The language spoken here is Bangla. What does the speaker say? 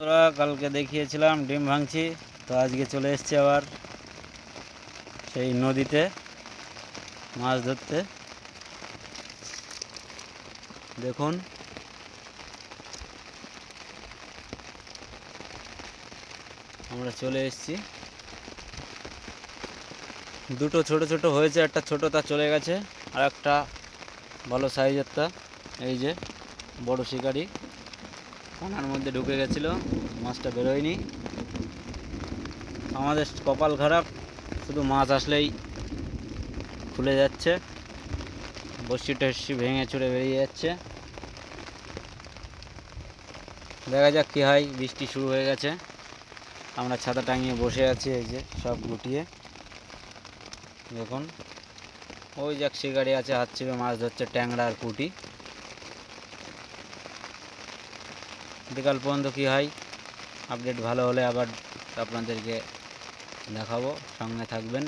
তোরা কালকে দেখিয়েছিলাম ডিম ভাঙছি, তো আজকে চলে এসেছি আবার সেই নদীতে মাছ ধরতে। দেখুন আমরা চলে এসেছি। দুটো ছোট ছোট হয়েছে, একটা ছোটটা চলে গেছে, আর একটা ভালো সাইজেরটা এই যে বড় শিকারি পানার মধ্যে ঢুকে গেছিলো, মাছটা বেরোয়নি। আমাদের কপাল খারাপ, শুধু মাছ আসলেই খুলে যাচ্ছে, বড়শি টড়শি ভেঙে চুরে বেরিয়ে যাচ্ছে। দেখা যাক কী হয়। বৃষ্টি শুরু হয়ে গেছে, আমরা ছাতা টাঙিয়ে বসে আছি, এই যে সব গুটিয়ে। দেখুন ওই যাক শিকারি আছে, হাত ছিপে মাছ ধরছে, ট্যাংরা আর পুঁটি। বিকাল পর্যন্ত কী হয় আপডেট ভালো হলে আবার আপনাদেরকে দেখাবো, সঙ্গে থাকবেন।